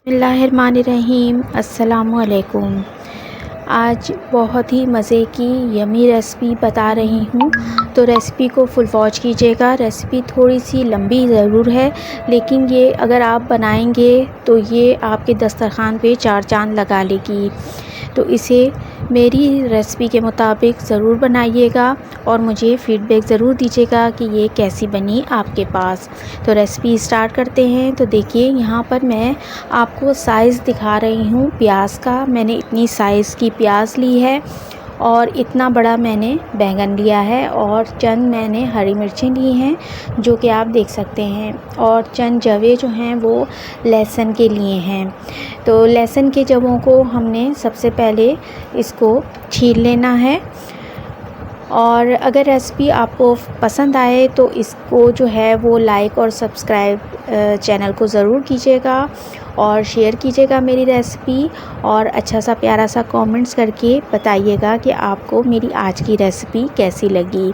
बिस्मिल्लाहिर्रहमानिर्रहीम। अस्सलामुअलैकुम। आज बहुत ही मज़े की यमी रेसिपी बता रही हूँ, तो रेसिपी को फुल वॉच कीजिएगा। रेसिपी थोड़ी सी लंबी ज़रूर है, लेकिन ये अगर आप बनाएंगे तो ये आपके दस्तरखान पे चार चांद लगा लेगी। तो इसे मेरी रेसिपी के मुताबिक ज़रूर बनाइएगा और मुझे फ़ीडबैक ज़रूर दीजिएगा कि ये कैसी बनी आपके पास। तो रेसिपी स्टार्ट करते हैं। तो देखिए, यहाँ पर मैं आपको साइज़ दिखा रही हूँ प्याज का। मैंने इतनी साइज़ की प्याज ली है और इतना बड़ा मैंने बैंगन लिया है और चंद मैंने हरी मिर्चें ली हैं, जो कि आप देख सकते हैं, और चंद जवे जो हैं वो लहसुन के लिए हैं। तो लहसुन के जवों को हमने सबसे पहले इसको छील लेना है। और अगर रेसिपी आपको पसंद आए तो इसको जो है वो लाइक और सब्सक्राइब चैनल को ज़रूर कीजिएगा और शेयर कीजिएगा मेरी रेसिपी, और अच्छा सा प्यारा सा कमेंट्स करके बताइएगा कि आपको मेरी आज की रेसिपी कैसी लगी।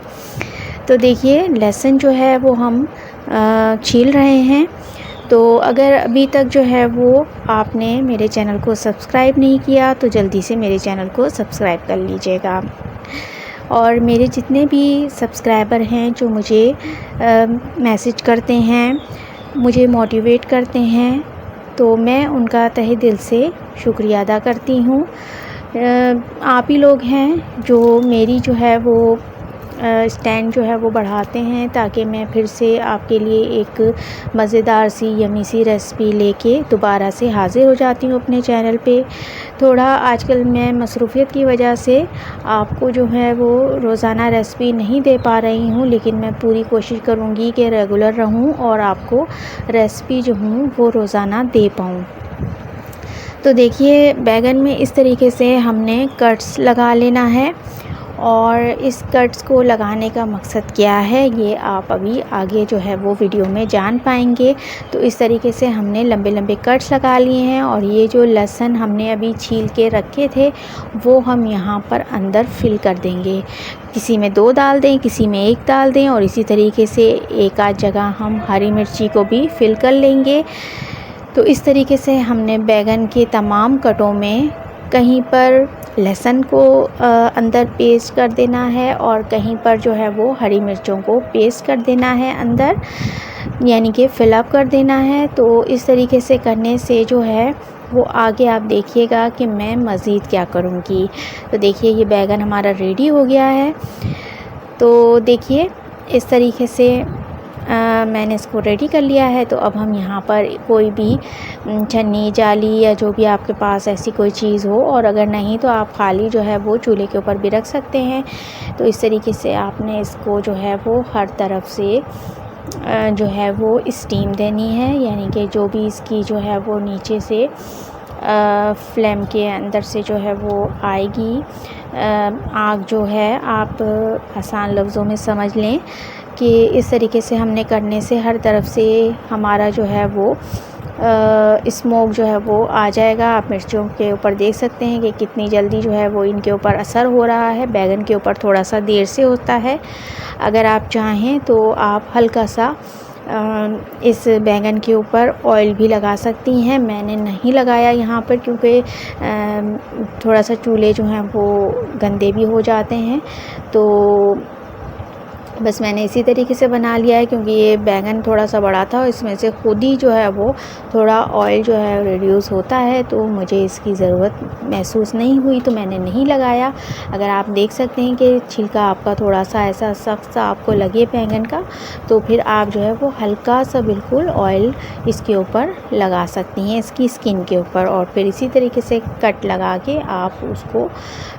तो देखिए, लहसुन जो है वो हम छील रहे हैं। तो अगर अभी तक जो है वो आपने मेरे चैनल को सब्सक्राइब नहीं किया तो जल्दी से मेरे चैनल को सब्सक्राइब कर लीजिएगा। और मेरे जितने भी सब्सक्राइबर हैं जो मुझे मैसेज करते हैं, मुझे मोटिवेट करते हैं, तो मैं उनका तहे दिल से शुक्रिया अदा करती हूँ। आप ही लोग हैं जो मेरी जो है वो स्टैंड जो है वो बढ़ाते हैं, ताकि मैं फिर से आपके लिए एक मज़ेदार सी यमी सी रेसिपी लेके दोबारा से हाज़िर हो जाती हूँ अपने चैनल पे। थोड़ा आजकल मैं मसरूफ़ियत की वजह से आपको जो है वो रोज़ाना रेसिपी नहीं दे पा रही हूँ, लेकिन मैं पूरी कोशिश करूँगी कि रेगुलर रहूँ और आपको रेसिपी जो हूँ वो रोज़ाना दे पाऊँ। तो देखिए, बैंगन में इस तरीके से हमने कट्स लगा लेना है, और इस कट्स को लगाने का मकसद क्या है ये आप अभी आगे जो है वो वीडियो में जान पाएंगे। तो इस तरीके से हमने लंबे लंबे कट्स लगा लिए हैं, और ये जो लहसुन हमने अभी छील के रखे थे वो हम यहाँ पर अंदर फिल कर देंगे। किसी में 2 डाल दें, किसी में 1 डाल दें, और इसी तरीके से एक आध जगह हम हरी मिर्ची को भी फिल कर लेंगे। तो इस तरीके से हमने बैंगन के तमाम कटों में कहीं पर लहसुन को अंदर पेस्ट कर देना है, और कहीं पर जो है वो हरी मिर्चों को पेस्ट कर देना है अंदर, यानी कि फिलअप कर देना है। तो इस तरीके से करने से जो है वो आगे आप देखिएगा कि मैं मज़ीद क्या करूँगी। तो देखिए, ये बैंगन हमारा रेडी हो गया है। तो देखिए, इस तरीके से मैंने इसको रेडी कर लिया है। तो अब हम यहाँ पर कोई भी छन्नी, जाली या जो भी आपके पास ऐसी कोई चीज़ हो, और अगर नहीं तो आप खाली जो है वो चूल्हे के ऊपर भी रख सकते हैं। तो इस तरीके से आपने इसको जो है वो हर तरफ से जो है वो स्टीम देनी है, यानी कि जो भी इसकी जो है वो नीचे से फ्लेम के अंदर से जो है वो आएगी आग, जो है आप आसान लफ्ज़ों में समझ लें कि इस तरीके से हमने करने से हर तरफ से हमारा जो है वो स्मोक जो है वो आ जाएगा। आप मिर्चों के ऊपर देख सकते हैं कि कितनी जल्दी जो है वो इनके ऊपर असर हो रहा है। बैंगन के ऊपर थोड़ा सा देर से होता है। अगर आप चाहें तो आप हल्का सा इस बैंगन के ऊपर ऑयल भी लगा सकती हैं। मैंने नहीं लगाया यहाँ पर, क्योंकि थोड़ा सा चूल्हे जो हैं वो गंदे भी हो जाते हैं। तो बस मैंने इसी तरीके से बना लिया है, क्योंकि ये बैंगन थोड़ा सा बड़ा था और इसमें से खुद ही जो है वो थोड़ा ऑयल जो है रिड्यूस होता है, तो मुझे इसकी ज़रूरत महसूस नहीं हुई, तो मैंने नहीं लगाया। अगर आप देख सकते हैं कि छिलका आपका थोड़ा सा ऐसा सख्त सा आपको लगे बैंगन का, तो फिर आप जो है वो हल्का सा बिल्कुल ऑयल इसके ऊपर लगा सकती हैं, इसकी स्किन के ऊपर, और फिर इसी तरीके से कट लगा के आप उसको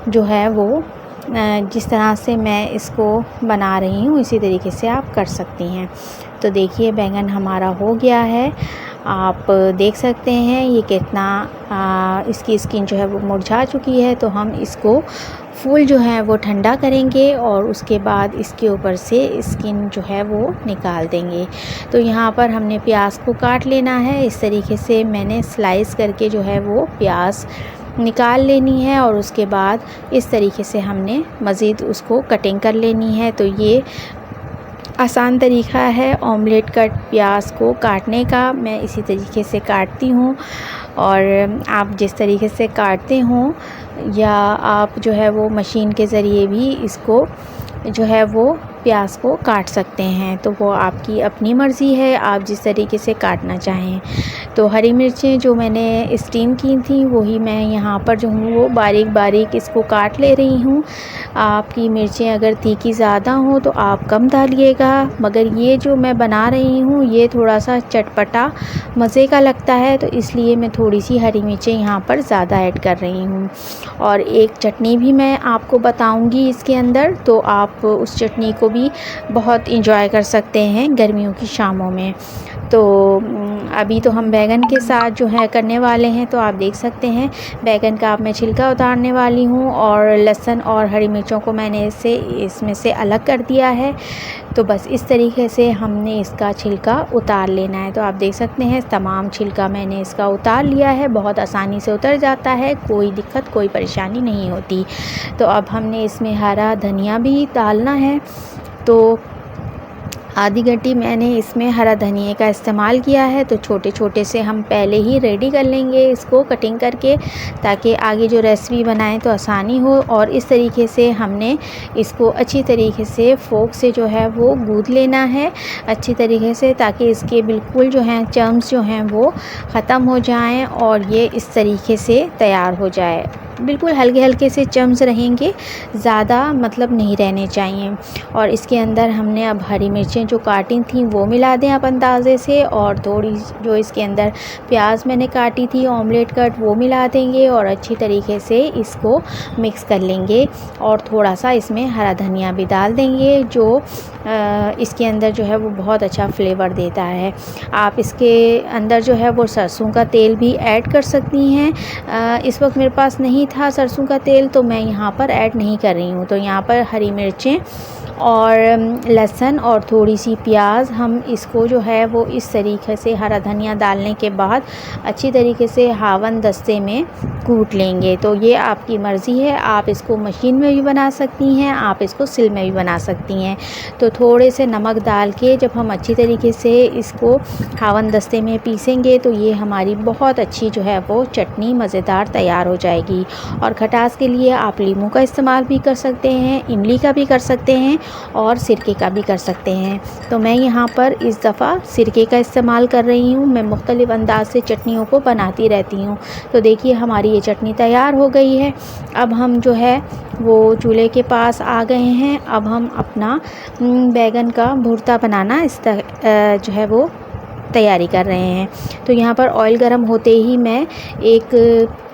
जो है वो जिस तरह से मैं इसको बना रही हूँ इसी तरीके से आप कर सकती हैं। तो देखिए, बैंगन हमारा हो गया है। आप देख सकते हैं ये कितना इसकी स्किन जो है वो मुरझा चुकी है। तो हम इसको फूल जो है वो ठंडा करेंगे और उसके बाद इसके ऊपर से स्किन जो है वो निकाल देंगे। तो यहाँ पर हमने प्याज को काट लेना है। इस तरीके से मैंने स्लाइस करके जो है वो प्याज निकाल लेनी है, और उसके बाद इस तरीके से हमने मज़ीद उसको कटिंग कर लेनी है। तो ये आसान तरीका है ऑमलेट कट प्याज को काटने का। मैं इसी तरीके से काटती हूँ। और आप जिस तरीके से काटते हो या आप जो है वो मशीन के ज़रिए भी इसको जो है वो प्याज को काट सकते हैं। तो वो आपकी अपनी मर्ज़ी है, आप जिस तरीके से काटना चाहें। तो हरी मिर्चें जो मैंने स्टीम की थी वही मैं यहाँ पर जो हूँ वो बारीक बारीक इसको काट ले रही हूँ। आपकी मिर्चें अगर तीखी ज़्यादा हो तो आप कम डालिएगा, मगर ये जो मैं बना रही हूँ ये थोड़ा सा चटपटा मज़े का लगता है, तो इसलिए मैं थोड़ी सी हरी मिर्चें यहाँ पर ज़्यादा ऐड कर रही हूँ। और एक चटनी भी मैं आपको बताऊँगी इसके अंदर, तो आप उस चटनी को भी बहुत इंजॉय कर सकते हैं गर्मियों की शामों में। तो अभी तो हम बैगन के साथ जो है करने वाले हैं, तो आप देख सकते हैं बैगन का अब मैं छिलका उतारने वाली हूँ और लहसुन और हरी मिर्चों को मैंने इसमें से अलग कर दिया है। तो बस इस तरीके से हमने इसका छिलका उतार लेना है। तो आप देख सकते हैं तमाम छिलका मैंने इसका उतार लिया है, बहुत आसानी से उतर जाता है, कोई दिक्कत कोई परेशानी नहीं होती। तो अब हमने इसमें हरा धनिया भी डालना है, तो आधी गड्डी मैंने इसमें हरा धनिया का इस्तेमाल किया है। तो छोटे छोटे से हम पहले ही रेडी कर लेंगे इसको कटिंग करके, ताकि आगे जो रेसिपी बनाएं तो आसानी हो। और इस तरीके से हमने इसको अच्छी तरीके से फोक से जो है वो गूँथ लेना है अच्छी तरीके से, ताकि इसके बिल्कुल जो हैं चम्स जो हैं वो ख़त्म हो जाएं और ये इस तरीके से तैयार हो जाए। बिल्कुल हल्के हल्के से चम्स रहेंगे, ज़्यादा मतलब नहीं रहने चाहिए। और इसके अंदर हमने अब हरी मिर्चें जो काटी थी वो मिला दें आप अंदाज़े से, और थोड़ी जो इसके अंदर प्याज मैंने काटी थी ऑमलेट कट वो मिला देंगे और अच्छी तरीके से इसको मिक्स कर लेंगे। और थोड़ा सा इसमें हरा धनिया भी डाल देंगे जो इसके अंदर जो है वो बहुत अच्छा फ्लेवर देता है। आप इसके अंदर जो है वो सरसों का तेल भी ऐड कर सकती हैं। इस वक्त मेरे पास नहीं था सरसों का तेल, तो मैं यहाँ पर ऐड नहीं कर रही हूँ। तो यहाँ पर हरी मिर्चें और लहसुन और थोड़ी सी प्याज, हम इसको जो है वो इस तरीके से हरा धनिया डालने के बाद अच्छी तरीके से हावन दस्ते में कूट लेंगे। तो ये आपकी मर्ज़ी है, आप इसको मशीन में भी बना सकती हैं, आप इसको सिल में भी बना सकती हैं। तो थोड़े से नमक डाल के जब हम अच्छी तरीके से इसको हावन दस्ते में पीसेंगे तो ये हमारी बहुत अच्छी जो है वो चटनी मज़ेदार तैयार हो जाएगी। और खटास के लिए आप नींबू का इस्तेमाल भी कर सकते हैं, इमली का भी कर सकते हैं और सिरके का भी कर सकते हैं। तो मैं यहाँ पर इस दफ़ा सिरके का इस्तेमाल कर रही हूँ। मैं मुख्तलिफ़ अंदाज से चटनियों को बनाती रहती हूँ। तो देखिए हमारी ये चटनी तैयार हो गई है। अब हम जो है वो चूल्हे के पास आ गए हैं। अब हम अपना बैगन का भुर्ता बनाना जो है वो तैयारी कर रहे हैं। तो यहाँ पर ऑयल गरम होते ही मैं 1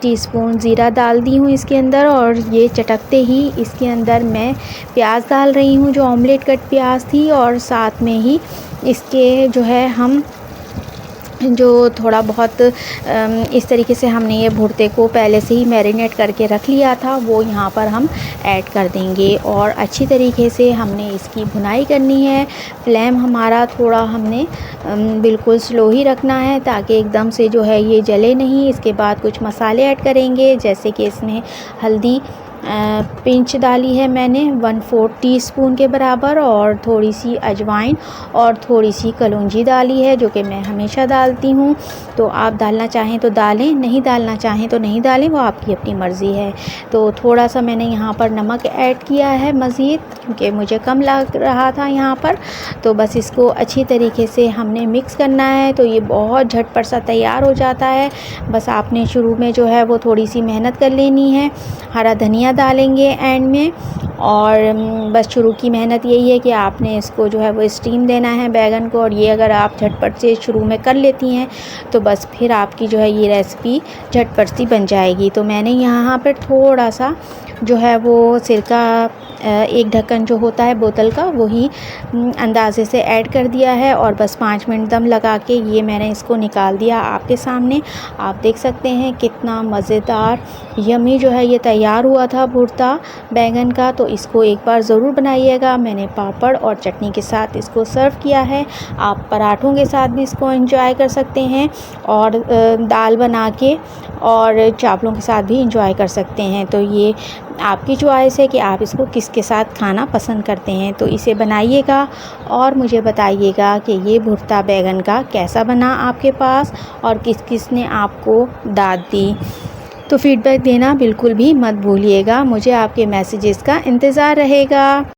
टीस्पून ज़ीरा डाल दी हूँ इसके अंदर, और ये चटकते ही इसके अंदर मैं प्याज डाल रही हूँ जो ऑमलेट कट प्याज थी, और साथ में ही इसके जो है हम जो थोड़ा बहुत इस तरीके से हमने ये भुर्ते को पहले से ही मैरिनेट करके रख लिया था वो यहाँ पर हम ऐड कर देंगे। और अच्छी तरीके से हमने इसकी भुनाई करनी है। फ्लेम हमारा थोड़ा हमने बिल्कुल स्लो ही रखना है, ताकि एकदम से जो है ये जले नहीं। इसके बाद कुछ मसाले ऐड करेंगे, जैसे कि इसमें हल्दी पिंच डाली है मैंने 1/4 टीस्पून के बराबर, और थोड़ी सी अजवाइन और थोड़ी सी कलौंजी डाली है जो कि मैं हमेशा डालती हूँ। तो आप डालना चाहें तो डालें, नहीं डालना चाहें तो नहीं डालें, वो आपकी अपनी मर्ज़ी है। तो थोड़ा सा मैंने यहाँ पर नमक ऐड किया है मज़ीद, क्योंकि मुझे कम लग रहा था यहाँ पर। तो बस इसको अच्छी तरीके से हमने मिक्स करना है। तो ये बहुत झटपट सा तैयार हो जाता है। बस आपने शुरू में जो है वो थोड़ी सी मेहनत कर लेनी है। हरा धनिया डालेंगे एंड में, और बस शुरू की मेहनत यही है कि आपने इसको जो है वो स्टीम देना है बैगन को। और ये अगर आप झटपट से शुरू में कर लेती हैं तो बस फिर आपकी जो है ये रेसिपी झटपट सी बन जाएगी। तो मैंने यहाँ पर थोड़ा सा जो है वो सिरका 1 ढक्कन जो होता है बोतल का वही अंदाजे से ऐड कर दिया है, और बस 5 मिनट दम लगा के ये मैंने इसको निकाल दिया आपके सामने। आप देख सकते हैं कितना मज़ेदार यमी जो है ये तैयार हुआ था। भुर्ता बैंगन का, तो इसको एक बार ज़रूर बनाइएगा। मैंने पापड़ और चटनी के साथ इसको सर्व किया है। आप पराठों के साथ भी इसको एंजॉय कर सकते हैं और दाल बना के और चावलों के साथ भी एंजॉय कर सकते हैं। तो ये आपकी चॉइस है कि आप इसको किसके साथ खाना पसंद करते हैं। तो इसे बनाइएगा और मुझे बताइएगा कि ये भुर्ता बैंगन का कैसा बना आपके पास और किस किस ने आपको दाद दी। तो फीडबैक देना बिल्कुल भी मत भूलिएगा। मुझे आपके मैसेजेस का इंतज़ार रहेगा।